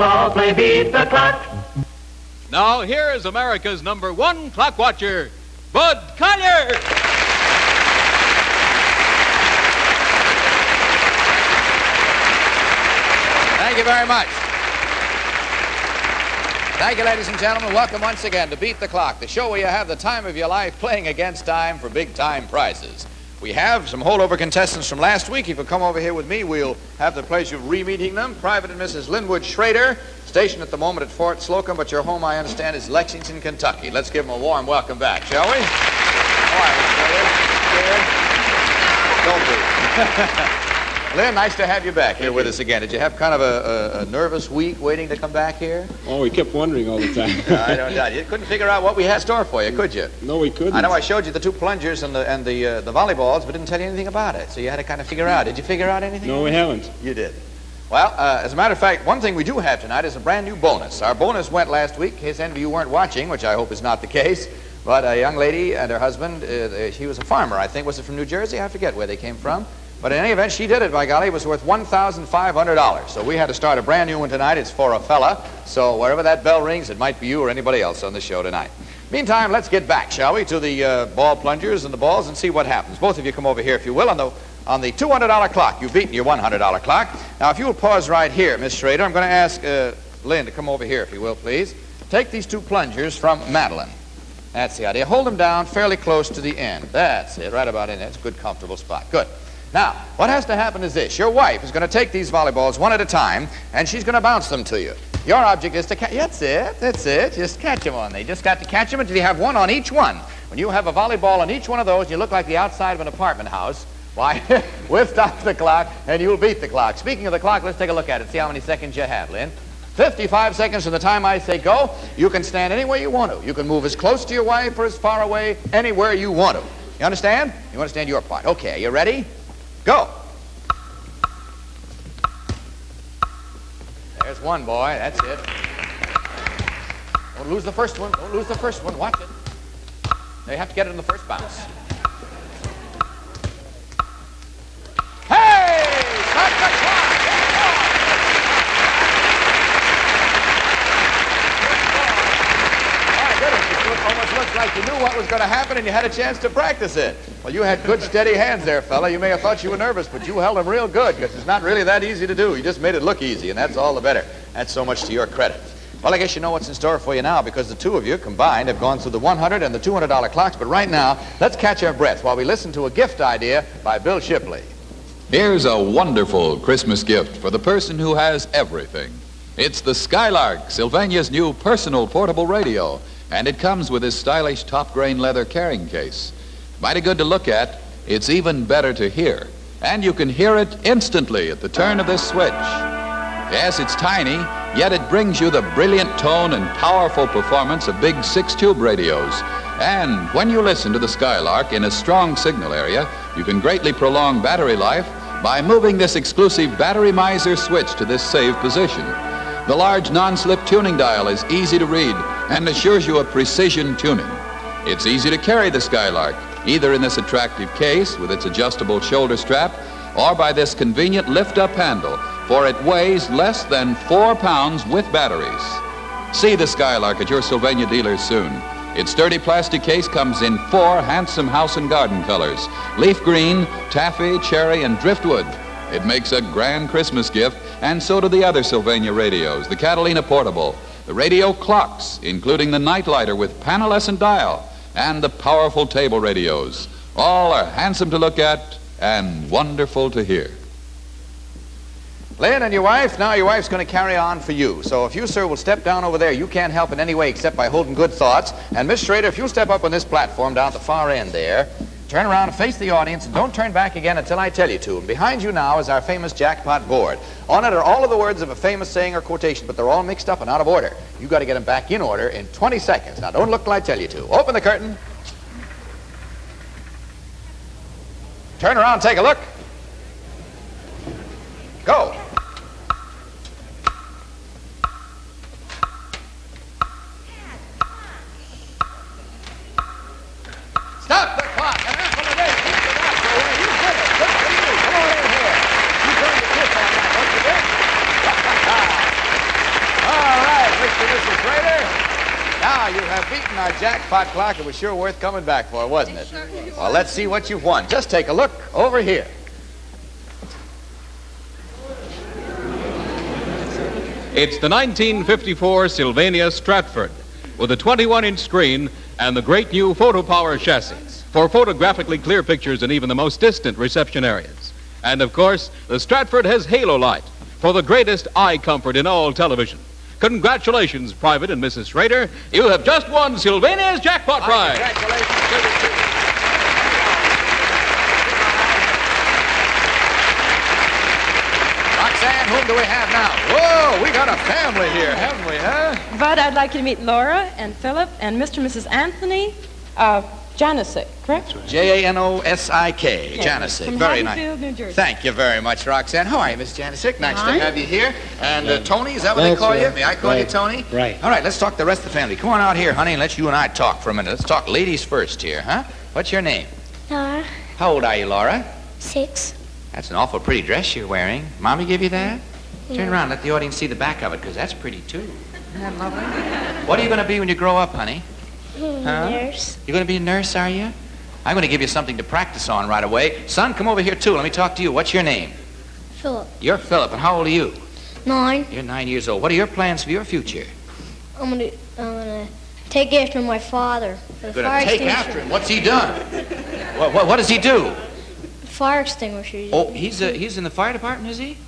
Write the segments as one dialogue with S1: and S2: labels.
S1: All play Beat the Clock.
S2: Now, here is America's #1 clock watcher, Bud Collyer.
S3: Thank you very much. Thank you, ladies and gentlemen. Welcome once again to Beat the Clock, the show where you have the time of your life playing against time for big-time prizes. We have some holdover contestants from last week. If you'll come over here with me, we'll have the pleasure of re-meeting them. Private and Mrs. Linwood Schrader, stationed at the moment at Fort Slocum, but your home, I understand, is Lexington, Kentucky. Let's give them a warm welcome back, shall we? All right, Schrader. Scared? Don't be. Lynn, nice to have you back here with us again. Did you have kind of a nervous week waiting to come back here?
S4: Oh, we kept wondering all the time.
S3: I don't doubt. You couldn't figure out what we had in store for you, could you?
S4: No, we couldn't.
S3: I know I showed you the two plungers and the volleyballs, but didn't tell you anything about it. So you had to kind of figure out. Did you figure out anything?
S4: No, we haven't.
S3: You did. Well, as a matter of fact, one thing we do have tonight is a brand new bonus. Our bonus went last week. His end of you weren't watching, which I hope is not the case. But a young lady and her husband, he was a farmer, I think. Was it from New Jersey? I forget where they came from. But in any event, she did it, by golly. It was worth $1,500. So we had to start a brand new one tonight. It's for a fella. So wherever that bell rings, it might be you or anybody else on the show tonight. Meantime, let's get back, shall we, to the ball plungers and the balls and see what happens. Both of you come over here, if you will, on the $200 clock. You've beaten your $100 clock. Now, if you will pause right here, Miss Schrader, I'm going to ask Lynn to come over here, if you will, please. Take these two plungers from Madeline. That's the idea. Hold them down fairly close to the end. That's it, right about in there. It's a good, comfortable spot. Good. Now, what has to happen is this. Your wife is going to take these volleyballs one at a time, and she's going to bounce them to you. Your object is to catch. That's it. Just catch them on. They just got to catch them until you have one on each one. When you have a volleyball on each one of those, you look like the outside of an apartment house. Why, we'll stop the clock, and you'll beat the clock. Speaking of the clock, let's take a look at it. See how many seconds you have, Lynn. 55 seconds from the time I say go. You can stand anywhere you want to. You can move as close to your wife or as far away, anywhere you want to. You understand? You understand your part. Okay, are you ready? Go. There's one, boy. That's it. Don't lose the first one. Don't lose the first one. Watch it. Now you have to get it in the first bounce. Hey! Start the clock! Almost looks like you knew what was going to happen and you had a chance to practice it. Well, you had good, steady hands there, fella. You may have thought you were nervous, but you held them real good because it's not really that easy to do. You just made it look easy, and that's all the better. That's so much to your credit. Well, I guess you know what's in store for you now because the two of you combined have gone through the $100 and the $200 clocks. But right now, let's catch our breath while we listen to a gift idea by Bill Shipley.
S5: Here's a wonderful Christmas gift for the person who has everything. It's the Skylark, Sylvania's new personal portable radio. And it comes with this stylish top-grain leather carrying case. Mighty good to look at. It's even better to hear. And you can hear it instantly at the turn of this switch. Yes, it's tiny, yet it brings you the brilliant tone and powerful performance of big 6-tube radios. And when you listen to the Skylark in a strong signal area, you can greatly prolong battery life by moving this exclusive battery miser switch to this save position. The large non-slip tuning dial is easy to read and assures you a precision tuning. It's easy to carry the Skylark, either in this attractive case with its adjustable shoulder strap or by this convenient lift-up handle, for it weighs less than 4 pounds with batteries. See the Skylark at your Sylvania dealer soon. Its sturdy plastic case comes in 4 handsome house and garden colors: leaf green, taffy, cherry, and driftwood. It makes a grand Christmas gift, and so do the other Sylvania radios, the Catalina Portable, the radio clocks, including the nightlighter with panelescent dial, and the powerful table radios. All are handsome to look at and wonderful to hear.
S3: Lynn and your wife, now your wife's going to carry on for you. So if you, sir, will step down over there, you can't help in any way except by holding good thoughts. And Miss Schrader, if you'll step up on this platform down at the far end there, turn around and face the audience, and don't turn back again until I tell you to. And behind you now is our famous jackpot board. On it are all of the words of a famous saying or quotation, but they're all mixed up and out of order. You've got to get them back in order in 20 seconds. Now, don't look till I tell you to. Open the curtain. Turn around and take a look. Go. Stop the clock. An apple a day keeps the doctor away. You did it. Good for you. Come on in here. You turned the kiss on that, don't you, Dick? Schrader. Now, you have beaten our jackpot clock. It was sure worth coming back for, wasn't it? Well, let's see what you've won. Just take a look over here.
S2: It's the 1954 Sylvania Stratford with a 21-inch screen and the great new Photo Power chassis for photographically clear pictures in even the most distant reception areas. And, of course, the Stratford has halo light for the greatest eye comfort in all television. Congratulations, Private and Mrs. Schrader. You have just won Sylvania's jackpot prize.
S3: Congratulations to the two. Roxanne, whom do we have now? Whoa, we got a family here, haven't we, huh?
S6: Bud, I'd like you to meet Laura and Philip and Mr. and Mrs. Anthony Janisic, correct?
S3: Janosik. Janisic.
S6: From
S3: Very nice.
S6: Haddonfield, New Jersey.
S3: Thank you very much, Roxanne. How are you, Miss Janisic? Nice to
S6: Fine.
S3: have you here. And Tony, is that what they call you? May I call you Tony?
S4: Right.
S3: All right, let's talk the rest of the family. Come on out here, honey, and let you and I talk for a minute. Let's talk ladies first here, huh? What's your name?
S7: Laura,
S3: How old are you, Laura?
S7: 6.
S3: That's an awful pretty dress you're wearing. Mommy give you that? Turn
S7: Yeah.
S3: around, let the audience see the back of it, because that's pretty, too. Isn't that lovely? What are you going to be when you grow up, honey?
S7: Nurse.
S3: You're going to be a nurse, are you? I'm going to give you something to practice on right away. Son, come over here, too. Let me talk to you. What's your name?
S7: Philip.
S3: You're Philip, and how old are you?
S7: 9.
S3: You're 9 years old. What are your plans for your future?
S7: I'm gonna take after my father. The
S3: You're going
S7: fire
S3: to take
S7: extinguisher.
S3: after him. What's he done? What does he do?
S7: Fire extinguishers.
S3: Oh, he's in the fire department, is he?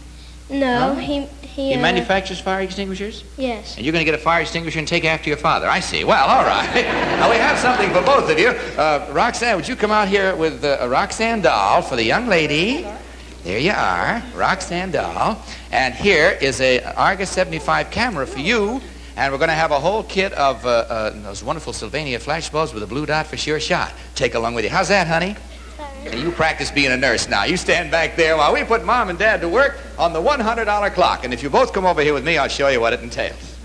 S7: No,
S3: Huh?
S7: he
S3: He manufactures fire extinguishers?
S7: Yes.
S3: And you're going to get a fire extinguisher and take after your father. I see. Well, all right. Now, we have something for both of you. Roxanne, would you come out here with a Roxanne doll for the young lady? There you are, Roxanne doll. And here is a Argus 75 camera for you. And we're going to have a whole kit of those wonderful Sylvania flash bulbs with a blue dot for sure shot. Take along with you. How's that, honey? And you practice being a nurse now. You stand back there while we put Mom and Dad to work on the $100 clock. And if you both come over here with me, I'll show you what it entails.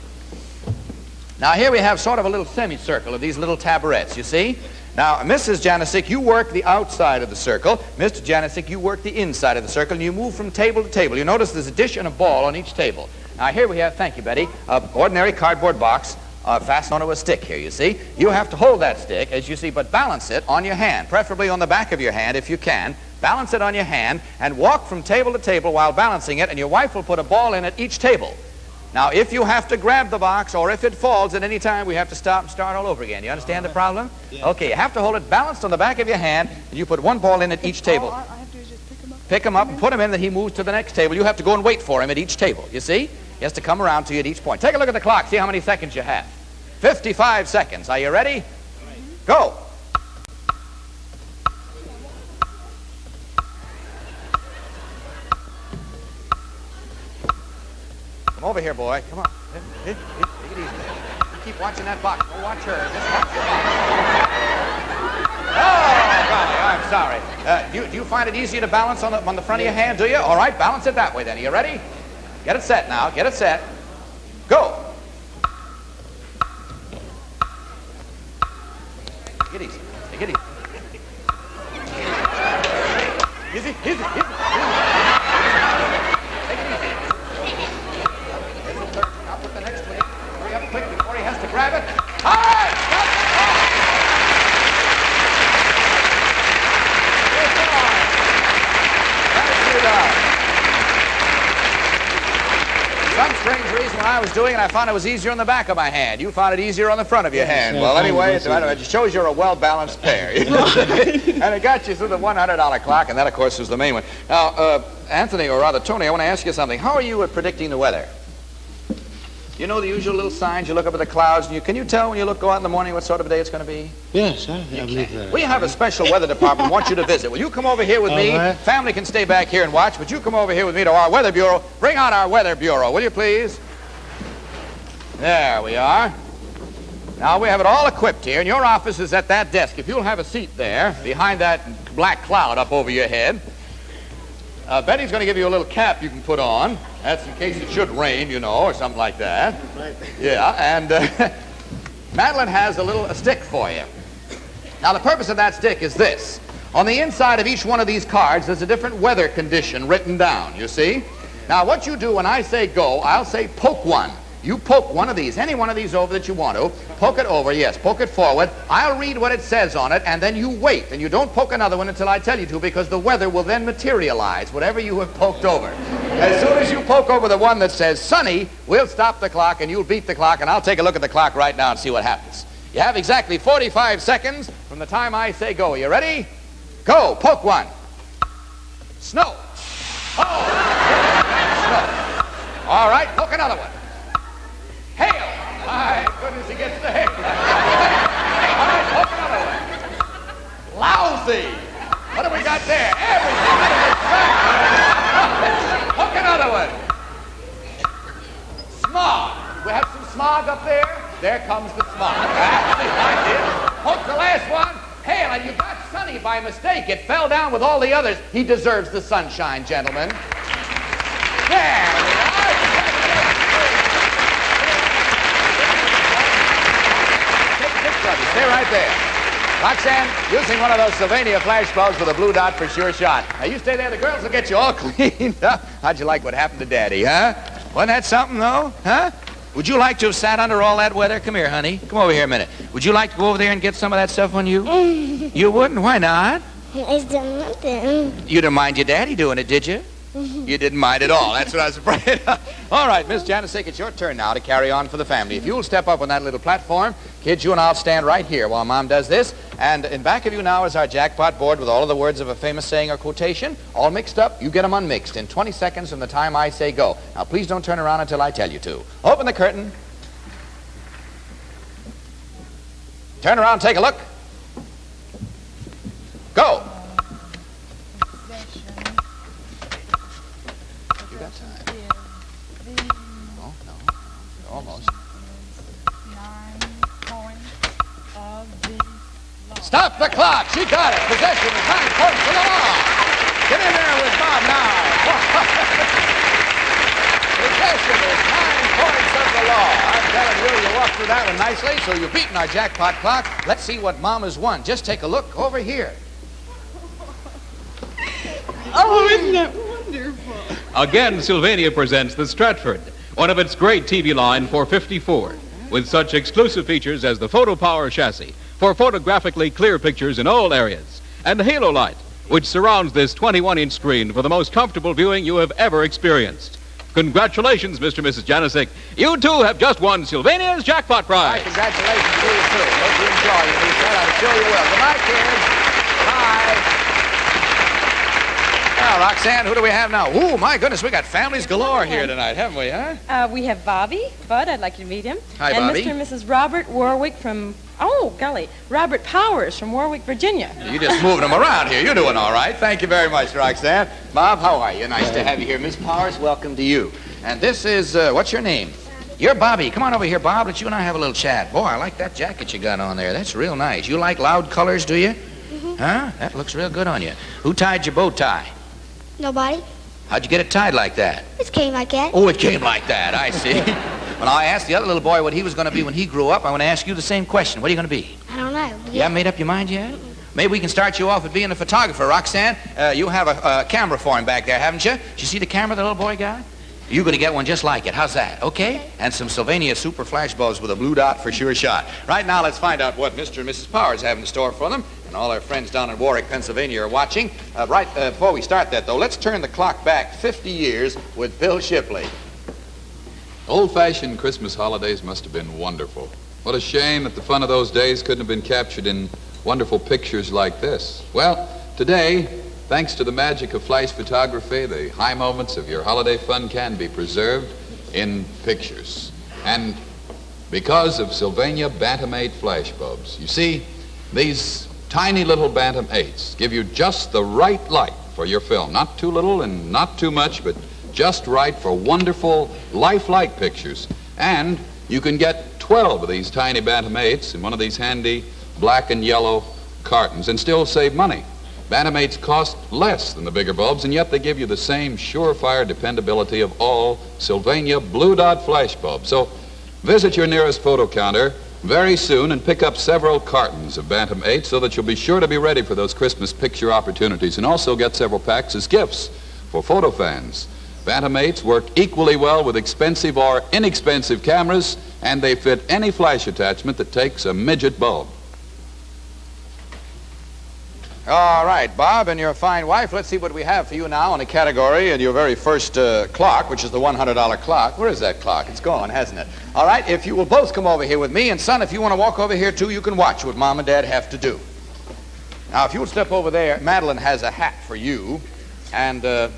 S3: Now, here we have sort of a little semicircle of these little tabarets, you see? Now, Mrs. Janisic, you work the outside of the circle. Mr. Janisic, you work the inside of the circle, and you move from table to table. You notice there's a dish and a ball on each table. Now, here we have, thank you, Betty, an ordinary cardboard box fastened onto a stick here, you see. You have to hold that stick, as you see, but balance it on your hand, preferably on the back of your hand if you can. Balance it on your hand and walk from table to table while balancing it, and your wife will put a ball in at each table. Now, if you have to grab the box or if it falls at any time, we have to stop and start all over again. You understand the problem? Yeah. Okay, you have to hold it balanced on the back of your hand, and you put one ball in at each table.
S6: All I have to do is just pick him up.
S3: Pick him up and put him in, that he moves to the next table. You have to go and wait for him at each table, you see? He has to come around to you at each point. Take a look at the clock. See how many seconds you have. 55 seconds. Are you ready? Go. Come over here, boy. Come on. Take it easy. You keep watching that box. Don't watch her. Just watch the box. Oh, golly, I'm sorry. Do you find it easier to balance on the front of your hand, do you? All right, balance it that way then. Are you ready? Get it set now. Get it set. Go. Take it easy. Take it easy. Easy, easy, easy. Take it easy. I'll put the next one in. Hurry up quick before he has to grab it. All right! Stop the clock! Here's the line. That's it out. Some strange reason when I was doing it, I found it was easier on the back of my hand. You found it easier on the front of your hand. Well, anyway, it shows you're a well-balanced pair. And it got you through the $100 clock, and that, of course, was the main one. Now, Anthony, or rather Tony, I want to ask you something. How are you at predicting the weather? You know the usual little signs. You look up at the clouds, and can you tell when you go out in the morning what sort of a day it's going to be?
S4: Yes, I believe that.
S3: We have a special weather department. Want you to visit. Will you come over here with me?
S4: All right.
S3: Family can stay back here and watch, but you come over here with me to our weather bureau. Bring out our weather bureau, will you please? There we are. Now we have it all equipped here, and your office is at that desk. If you'll have a seat there, behind that black cloud up over your head. Betty's going to give you a little cap you can put on. That's in case it should rain, you know, or something like that.
S4: Right.
S3: Yeah, and Madeline has a stick for you. Now, the purpose of that stick is this. On the inside of each one of these cards, there's a different weather condition written down, you see? Now, what you do when I say go, I'll say poke one. You poke one of these, any one of these over that you want to. Poke it over, yes, poke it forward. I'll read what it says on it, and then you wait. And you don't poke another one until I tell you to, because the weather will then materialize, whatever you have poked over. As soon as you poke over the one that says sunny, we'll stop the clock, and you'll beat the clock, and I'll take a look at the clock right now and see what happens. You have exactly 45 seconds from the time I say go. Are you ready? Go. Poke one. Snow. Oh, snow. All right, poke another one. Hail. My goodness, he gets the hail. All right, poke another one. Lousy. What have we got there? Everything in the track. Poke another one. Smog. We have some smog up there. There comes the smog. That's the idea. Poke the last one. Hail, and you got sunny by mistake. It fell down with all the others. He deserves the sunshine, gentlemen. There we are. Take a picture of you. Stay right there. Roxanne, using one of those Sylvania flash bulbs with a blue dot for sure shot. Now, you stay there. The girls will get you all cleaned up. How'd you like what happened to Daddy, huh? Wasn't that something, though? Huh? Would you like to have sat under all that weather? Come here, honey. Come over here a minute. Would you like to go over there and get some of that stuff on you? You wouldn't? Why not?
S7: I don't want to.
S3: You didn't mind your daddy doing it, did you? You didn't mind at all. That's what I was afraid of. All right, Miss Janasik, it's your turn now to carry on for the family. If you'll step up on that little platform, kids, you and I'll stand right here while Mom does this. And in back of you now is our jackpot board with all of the words of a famous saying or quotation, all mixed up. You get them unmixed in 20 seconds from the time I say go. Now, please don't turn around until I tell you to. Open the curtain. Turn around, take a look. Go. You got time. Oh, no. Almost. Stop the clock. She got it. Possession is 9 points for the law. Get in there with Bob now. Possession is 9 points of the law. I'm telling you, you walked through that one nicely, so you've beaten our jackpot clock. Let's see what Mom has won. Just take a look over here.
S8: Oh, isn't that wonderful?
S2: Again, Sylvania presents the Stratford, one of its great TV line for 54, with such exclusive features as the Photo Power chassis for photographically clear pictures in all areas, and Halo Light, which surrounds this 21-inch screen for the most comfortable viewing you have ever experienced. Congratulations, Mr. and Mrs. Janasik. You, too, have just won Sylvania's jackpot prize.
S3: Congratulations to you, too. Hope you enjoy it. We said I'm sure you will. Good night, kids. Bye. Now, Roxanne, who do we have now? Ooh, my goodness, we got families galore here tonight, haven't we, huh?
S6: We have Bobby. Bud, I'd like you to meet him.
S3: Hi,
S6: and
S3: Bobby.
S6: Mr. and Mrs. Robert Warwick from, Robert Powers from Warwick, Virginia.
S3: You're just moving them around here. You're doing all right. Thank you very much, Roxanne. Bob, how are you? Nice to have you here. Miss Powers, welcome to you. And this is, what's your name? You're Bobby. Come on over here, Bob. Let you and I have a little chat. Boy, I like that jacket you got on there. That's real nice. You like loud colors, do you?
S7: Mm-hmm.
S3: Huh? That looks real good on you. Who tied your bow tie?
S7: Nobody.
S3: How'd you get it tied like that?
S7: It came like that.
S3: Oh, it came like that. I see. When I asked the other little boy what he was going to be when he grew up, I want to ask you the same question. What are you going to be?
S7: I don't know.
S3: You haven't made up your mind yet? Maybe we can start you off with being a photographer. Roxanne, you have a camera for him back there, haven't you? Did you see the camera the little boy got? You're going to get one just like it. How's that? Okay? And some Sylvania super flash bulbs with a blue dot for sure shot. Right now, let's find out what Mr. and Mrs. Powers have in store for them. And all our friends down in Warwick, Pennsylvania are watching. Before we start that, though, let's turn the clock back 50 years with Bill Shipley.
S5: Old-fashioned Christmas holidays must have been wonderful. What a shame that the fun of those days couldn't have been captured in wonderful pictures like this. Well, today, thanks to the magic of flash photography, the high moments of your holiday fun can be preserved in pictures. And because of Sylvania Bantam 8 flash bulbs. You see, these tiny little Bantam 8s give you just the right light for your film. Not too little and not too much, but just right for wonderful lifelike pictures. And you can get 12 of these tiny Bantam 8s in one of these handy black and yellow cartons and still save money. Bantam 8s cost less than the bigger bulbs, and yet they give you the same surefire dependability of all Sylvania Blue Dot flash bulbs. So visit your nearest photo counter very soon and pick up several cartons of Bantam 8 so that you'll be sure to be ready for those Christmas picture opportunities, and also get several packs as gifts for photo fans. Phantomates work equally well with expensive or inexpensive cameras, and they fit any flash attachment that takes a midget bulb.
S3: All right, Bob and your fine wife, let's see what we have for you now in a category in your very first clock, which is the $100 clock. Where is that clock? It's gone, hasn't it? All right, if you will both come over here with me, and son, if you want to walk over here too, you can watch what Mom and Dad have to do. Now, if you'll step over there, Madeline has a hat for you, and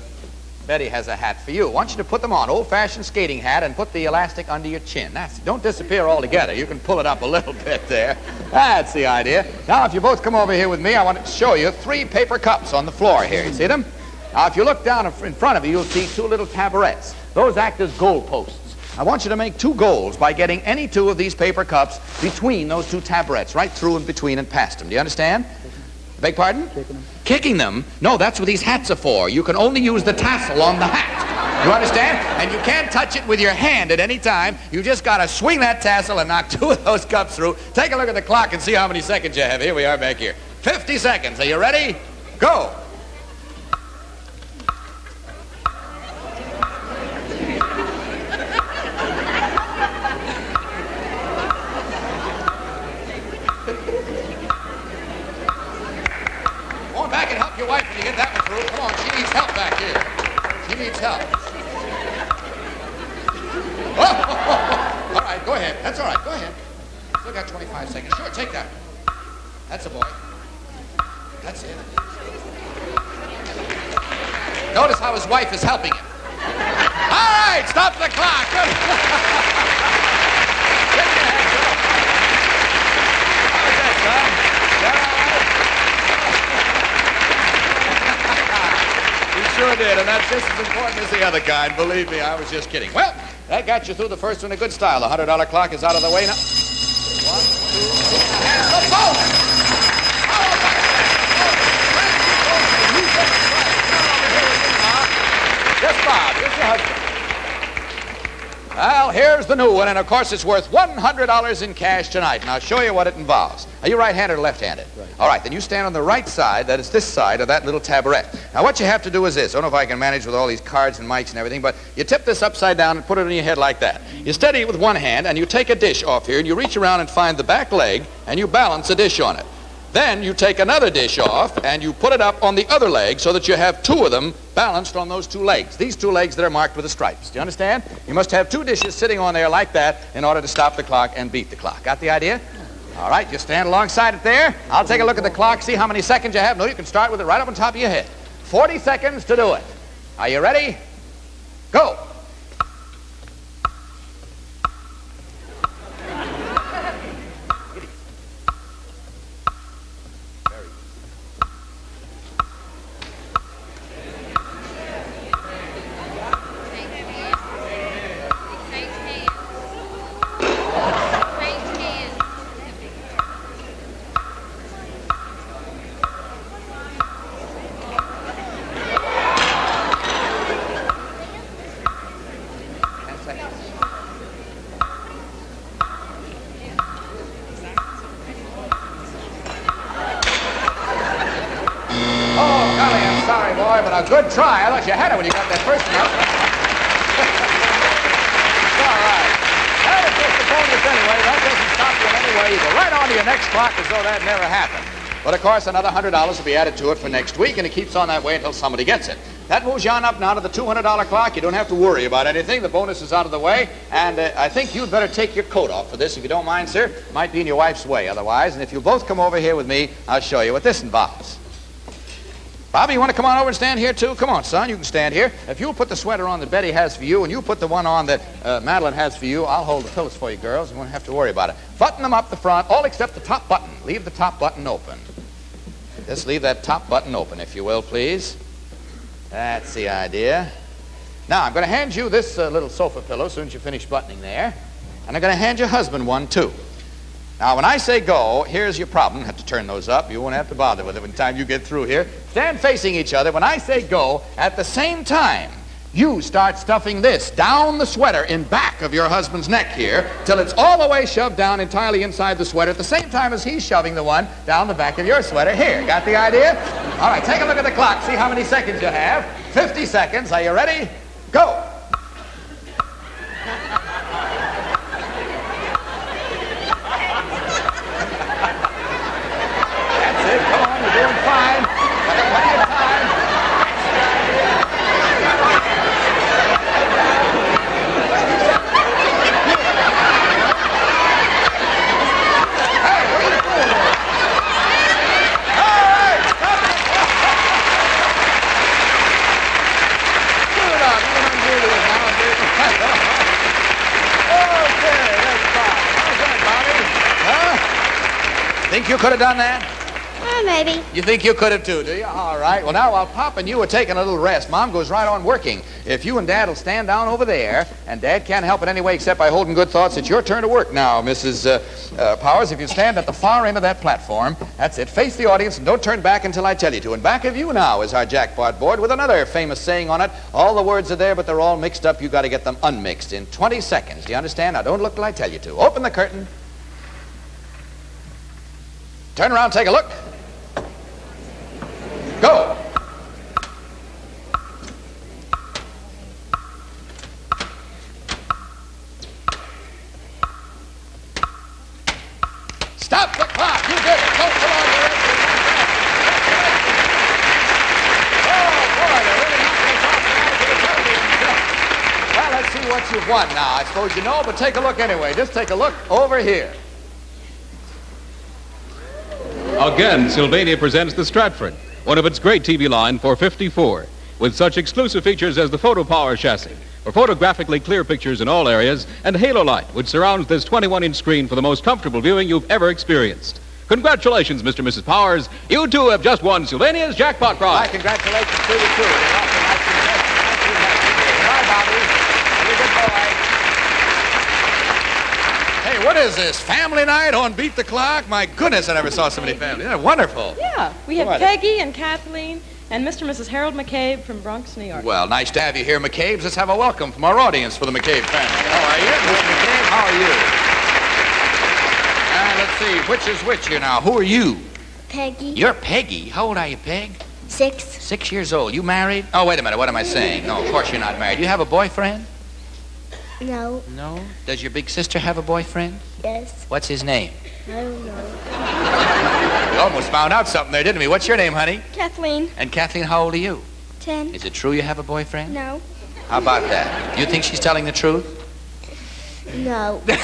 S3: Betty has a hat for you. I want you to put them on, old-fashioned skating hat, and put the elastic under your chin. Don't disappear altogether. You can pull it up a little bit there. That's the idea. Now, if you both come over here with me, I want to show you 3 paper cups on the floor here. You see them? Now, if you look down in front of you, you'll see 2 little tabarets. Those act as goal posts. I want you to make 2 goals by getting any 2 of these paper cups between those 2 tabarets, right through and between and past them. Do you understand? Beg pardon? Kicking them? No, that's what these hats are for. You can only use the tassel on the hat. You understand? And you can't touch it with your hand at any time. You just got to swing that tassel and knock 2 of those cups through. Take a look at the clock and see how many seconds you have. Here we are back here. 50 seconds. Are you ready? Go. Back and help your wife when you get that one through. Come on, she needs help back here. She needs help. Oh. All right, go ahead. That's all right, go ahead. Still got 25 seconds. Sure, take that. That's a boy. That's it. Notice how his wife is helping him. All right, stop the clock. Good. Get your hands up. How was that, son? Sure did, and that's just as important as the other kind. Believe me, I was just kidding. Well, that got you through the first one in good style. The $100 clock is out of the way now. 1, 2, 3, and the bonus! Yes, Bob, here's your husband. Well, here's the new one, and of course it's worth $100 in cash tonight, and I'll show you what it involves. Are you right-handed or left-handed? Right. All right, then you stand on the right side, that is this side of that little tabaret. Now what you have to do is this. I don't know if I can manage with all these cards and mics and everything, but you tip this upside down and put it on your head like that. You steady it with one hand, and you take a dish off here, and you reach around and find the back leg, and you balance a dish on it. Then you take another dish off, and you put it up on the other leg so that you have 2 of them balanced on those 2 legs. These 2 legs that are marked with the stripes. Do you understand? You must have 2 dishes sitting on there like that in order to stop the clock and beat the clock. Got the idea? All right, you stand alongside it there. I'll take a look at the clock, see how many seconds you have. No, you can start with it right up on top of your head. 40 seconds to do it. Are you ready? Go. Sorry, boy, but a good try. I thought you had it when you got that first one out. All right. That is just a bonus anyway. That doesn't stop you in any way. You go right on to your next clock as though that never happened. But, of course, another $100 will be added to it for next week, and it keeps on that way until somebody gets it. That moves you on up now to the $200 clock. You don't have to worry about anything. The bonus is out of the way, and I think you'd better take your coat off for this, if you don't mind, sir. It might be in your wife's way otherwise, and if you both come over here with me, I'll show you what this involves. Bobby, you want to come on over and stand here, too? Come on, son, you can stand here. If you'll put the sweater on that Betty has for you, and you put the one on that Madeline has for you, I'll hold the pillows for you, girls. You won't have to worry about it. Button them up the front, all except the top button. Leave the top button open. Just leave that top button open, if you will, please. That's the idea. Now, I'm going to hand you this little sofa pillow as soon as you finish buttoning there. And I'm going to hand your husband one, too. Now, when I say go, here's your problem. You have to turn those up. You won't have to bother with it by the time you get through here. Stand facing each other. When I say go, at the same time, you start stuffing this down the sweater in back of your husband's neck here till it's all the way shoved down entirely inside the sweater at the same time as he's shoving the one down the back of your sweater. Here, got the idea? All right, take a look at the clock. See how many seconds you have. 50 seconds. Are you ready? Go! That's it. Come on, you're doing fine. Got plenty of time. Think you could have done that?
S7: Maybe.
S3: You think you could have too, do you? All right. Well, now while Pop and you are taking a little rest, Mom goes right on working. If you and Dad will stand down over there, and Dad can't help it anyway except by holding good thoughts, it's your turn to work now, Mrs. Powers. If you stand at the far end of that platform, that's it. Face the audience and don't turn back until I tell you to. And back of you now is our jackpot board with another famous saying on it. All the words are there, but they're all mixed up. You got to get them unmixed in 20 seconds. Do you understand? Now don't look till I tell you to. Open the curtain. Turn around, take a look. Go! Stop the clock! You did it! Don't come on, you're Oh, boy, they're really knocking us off the edge of the television. Well, let's see what you've won now. I suppose you know, but take a look anyway. Just take a look over here.
S2: Again, Sylvania presents the Stratford, one of its great TV line for 54, with such exclusive features as the Photo Power chassis, for photographically clear pictures in all areas, and halo light, which surrounds this 21-inch screen for the most comfortable viewing you've ever experienced. Congratulations, Mr. and Mrs. Powers. You too have just won Sylvania's Jackpot Prize.
S3: My congratulations to you, too. You're awfully nice to have you here. Goodbye, Bobby. You're a good boy. Hey, what is this? Family night on Beat the Clock? My goodness, I never saw so many families. Yeah, wonderful.
S6: Yeah, we have Peggy and Kathleen and Mr. and Mrs. Harold McCabe from Bronx, New York.
S3: Well, nice to have you here, McCabe's. Let's have a welcome from our audience for the McCabe family. How are you? Mr. McCabe, how are you? Let's see, which is which here now? Who are you?
S7: Peggy.
S3: You're Peggy. How old are you, Peg?
S7: 6.
S3: 6 years old. You married? Oh, wait a minute. What am I saying? No, of course you're not married. You have a boyfriend?
S7: No.
S3: No? Does your big sister have a boyfriend?
S7: Yes.
S3: What's his name?
S7: I don't know.
S3: We almost found out something there, didn't we? What's your name, honey?
S7: Kathleen.
S3: And Kathleen, how old are you?
S7: 10.
S3: Is it true you have a boyfriend?
S7: No.
S3: How about that? Do you think she's telling the truth?
S7: No.
S3: We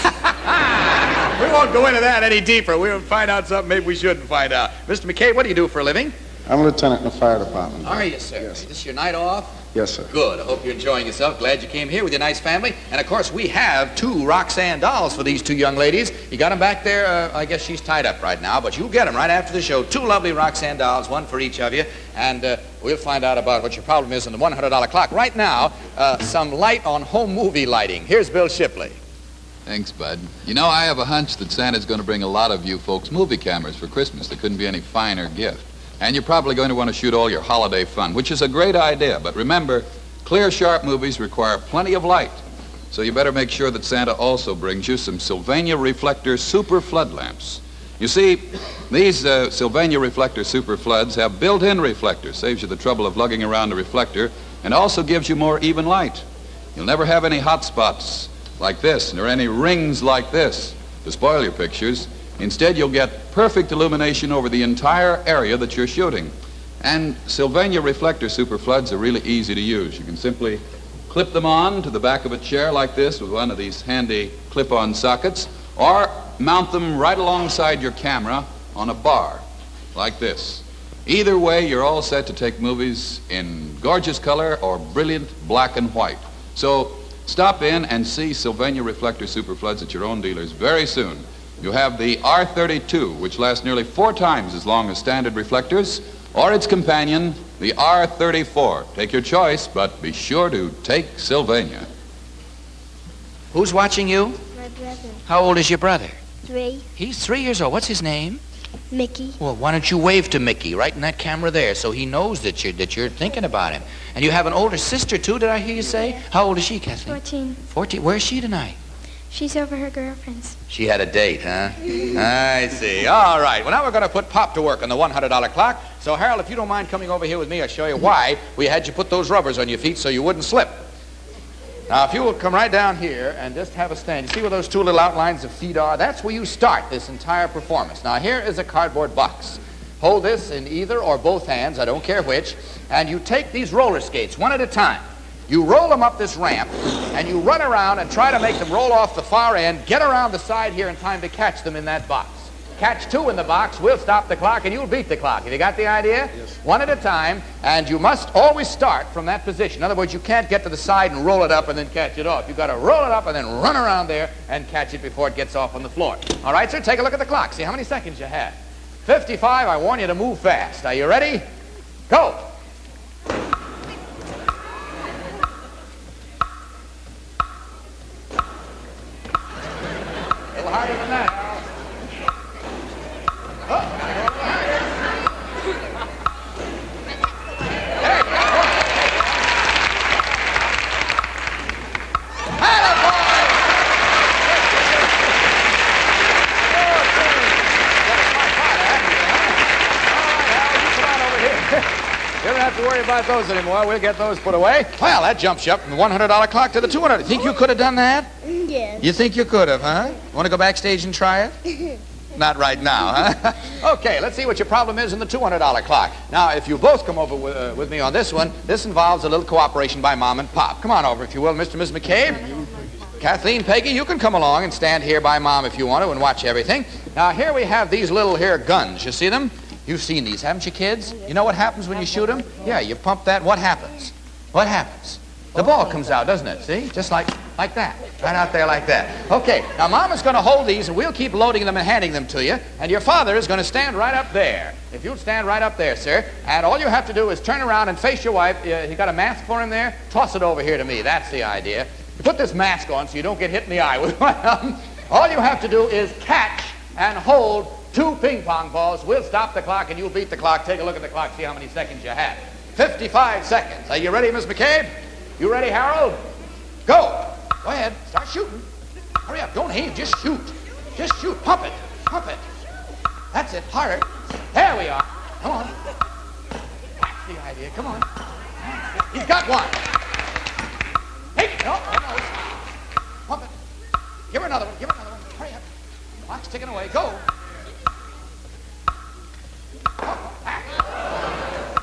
S3: won't go into that any deeper. We'll find out something maybe we shouldn't find out. Mr. McCabe, what do you do for a living?
S4: I'm a lieutenant in the fire department.
S3: Are you, sir?
S4: Yes.
S3: Is this your night off?
S4: Yes, sir.
S3: Good. I hope you're enjoying yourself. Glad you came here with your nice family. And, of course, we have 2 Roxanne dolls for these 2 young ladies. You got them back there? I guess she's tied up right now, but you'll get them right after the show. 2 lovely Roxanne dolls, 1 for each of you. And we'll find out about what your problem is in the $100 clock. Right now, some light on home movie lighting. Here's Bill Shipley.
S5: Thanks, Bud. You know, I have a hunch that Santa's going to bring a lot of you folks movie cameras for Christmas. There couldn't be any finer gift. And you're probably going to want to shoot all your holiday fun, which is a great idea. But remember, clear, sharp movies require plenty of light. So you better make sure that Santa also brings you some Sylvania Reflector Super Flood lamps. You see, these Sylvania Reflector Super Floods have built-in reflectors. Saves you the trouble of lugging around a reflector, and also gives you more even light. You'll never have any hot spots like this, nor any rings like this to spoil your pictures. Instead, you'll get perfect illumination over the entire area that you're shooting. And Sylvania Reflector Super Floods are really easy to use. You can simply clip them on to the back of a chair like this with one of these handy clip-on sockets, or mount them right alongside your camera on a bar like this. Either way, you're all set to take movies in gorgeous color or brilliant black and white. So stop in and see Sylvania Reflector Super Floods at your own dealers very soon. You have the R32, which lasts nearly 4 times as long as standard reflectors, or its companion, the R34. Take your choice, but be sure to take Sylvania.
S3: Who's watching you?
S7: My brother.
S3: How old is your brother?
S7: 3.
S3: He's 3 years old. What's his name?
S7: Mickey.
S3: Well, why don't you wave to Mickey right in that camera there so he knows that you're thinking about him. And you have an older sister, too, did I hear you say? How old is she, Kathleen?
S7: 14.
S3: 14. Where's she tonight?
S7: She's over her girlfriend's.
S3: She had a date, huh? I see. All right. Well, now we're going to put Pop to work on the $100 clock. So, Harold, if you don't mind coming over here with me, I'll show you why we had you put those rubbers on your feet so you wouldn't slip. Now, if you will come right down here and just have a stand. You see where those two little outlines of feet are? That's where you start this entire performance. Now, here is a cardboard box. Hold this in either or both hands, I don't care which, and you take these roller skates one at a time. You roll them up this ramp, and you run around and try to make them roll off the far end, get around the side here in time to catch them in that box. Catch two in the box, we'll stop the clock, and you'll beat the clock. Have you got the idea? Yes. One at a time, and you must always start from that position. In other words, you can't get to the side and roll it up and then catch it off. You've got to roll it up and then run around there and catch it before it gets off on the floor. All right, sir, take a look at the clock. See how many seconds you have. 55, I warn you to move fast. Are you ready? Go! A little harder than that. You don't have to worry about those anymore. We'll get those put away. Well, that jumps you up from the $100 clock to the $200. You think you could have done that?
S7: Yes.
S3: You think you could have, huh? Want to go backstage and try it? Not right now, huh? Okay, let's see what your problem is in the $200 clock. Now, if you both come over with me on this one, this involves a little cooperation by Mom and Pop. Come on over, if you will, Mr. and Ms. McCabe. Kathleen, Peggy, you can come along and stand here by Mom if you want to and watch everything. Now, here we have these little here guns. You see them? You've seen these, haven't you, kids? You know what happens when you shoot them? Yeah, you pump that. What happens? What happens? The ball comes out, doesn't it? See? Just like that. Right out there like that. Okay, now Mama's going to hold these, and we'll keep loading them and handing them to you. And your father is going to stand right up there. If you'll stand right up there, sir. And all you have to do is turn around and face your wife. You got a mask for him there? Toss it over here to me. That's the idea. You put this mask on so you don't get hit in the eye with one of them. All you have to do is catch and hold 2 ping pong balls. We'll stop the clock and you'll beat the clock. Take a look at the clock, see how many seconds you have. 55 seconds. Are you ready, Miss McCabe? You ready, Harold? Go. Go ahead. Start shooting. Hurry up. Don't aim. Just shoot. Just shoot. Pump it. Pump it. That's it. Harder. There we are. Come on. That's the idea. Come on. He's got one. Hey, no, almost. Pump it. Give her another one. Give her another one. Hurry up. Clock's ticking away. Go.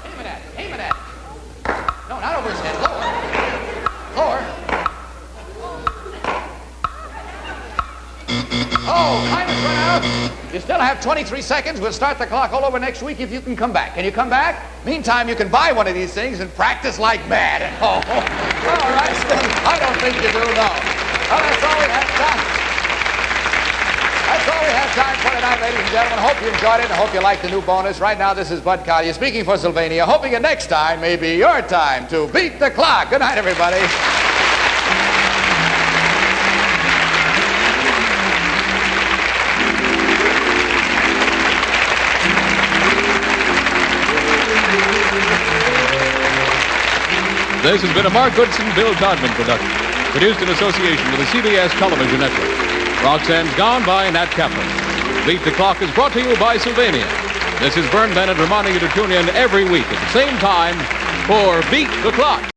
S3: Aim it at it. Aim it at it. No, not over his head. Lower. Lower. Oh, time has run out. You still have 23 seconds. We'll start the clock all over next week if you can come back. Can you come back? Meantime, you can buy one of these things and practice like mad at home. All right, I don't think you do, no. Well, that's all we have time. That's all we have time for tonight, ladies and gentlemen. Hope you enjoyed it. I hope you liked the new bonus. Right now, this is Bud Collyer speaking for Sylvania, hoping that next time may be your time to beat the clock. Good night, everybody.
S2: This has been a Mark Goodson, Bill Todman production, produced in association with the CBS Television Network. Roxanne's Gone by Nat Kaplan. Beat the Clock is brought to you by Sylvania. This is Vern Bennett reminding you to tune in every week at the same time for Beat the Clock.